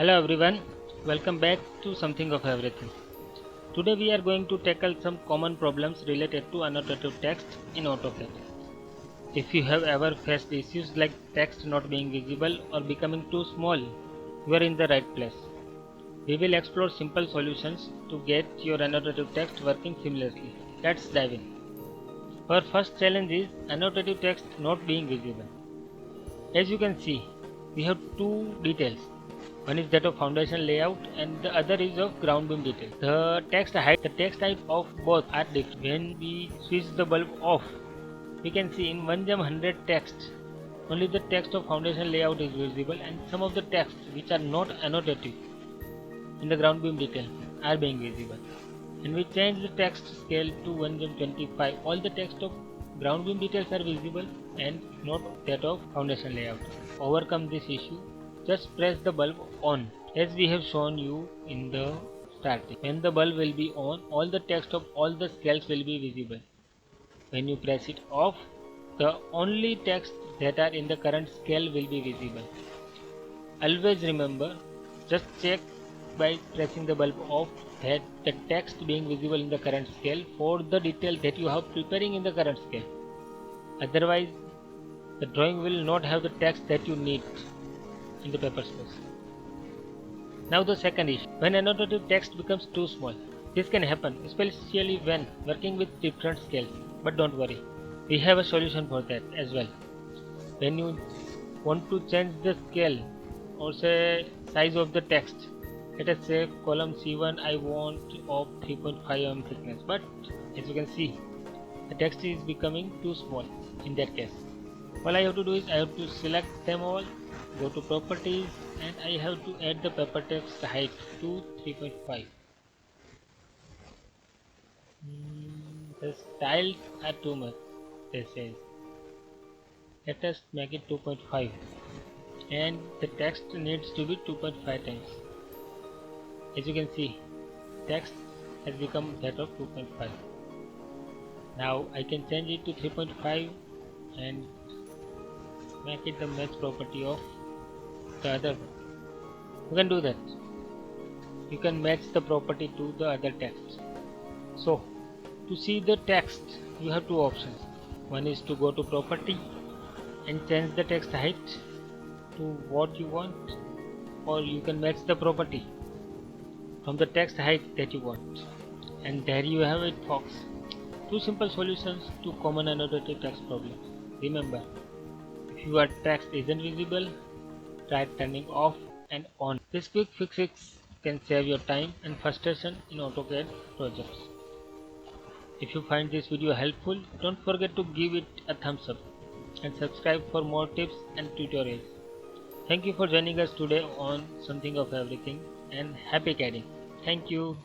Hello everyone, welcome back to Something of Everything. Today we are going to tackle some common problems related to annotative text in AutoCAD. If you have ever faced issues like text not being visible or becoming too small, you are in the right place. We will explore simple solutions to get your annotative text working seamlessly. Let's dive in. Our first challenge is annotative text not being visible. As you can see, we have two details. One is that of foundation layout and the other is of ground beam detail. The text height of both are different. When we switch the bulb off, we can see in 1:100 text, only the text of foundation layout is visible and some of the text which are not annotative in the ground beam detail are being visible. And we change the text scale to 1:25. All the text of ground beam details are visible and not that of foundation layout. To overcome this issue, just press the bulb on as we have shown you in the starting. When the bulb will be on, all the text of all the scales will be visible. When you press it off, the only text that are in the current scale will be visible. Always remember, just check by pressing the bulb off that the text being visible in the current scale for the detail that you have preparing in the current scale. Otherwise, the drawing will not have the text that you need in the paper space. Now the second issue, when annotative text becomes too small. This can happen especially when working with different scales, but don't worry, we have a solution for that as well. When you want to change the scale or say size of the text, let us say column C1 I want of 3.5 mm thickness, but as you can see the text is becoming too small. In that case, all I have to do is I have to select them all, go to properties, and I have to add the paper text height to 3.5. The styles are too much, they say. Let us make it 2.5 and the text needs to be 2.5 times. As you can see, text has become that of 2.5. Now I can change it to 3.5 and make it the match property of the other one. You can do that. You can match the property to the other text. So to see the text, you have two options. One is to go to property and change the text height to what you want, or you can match the property from the text height that you want. And there you have it, folks. Two simple solutions to common annotative text problems. Remember, if your text isn't visible, try turning off and on. This quick fix can save your time and frustration in AutoCAD projects. If you find this video helpful, don't forget to give it a thumbs up and subscribe for more tips and tutorials. Thank you for joining us today on Something of Everything, and happy CADing. Thank you.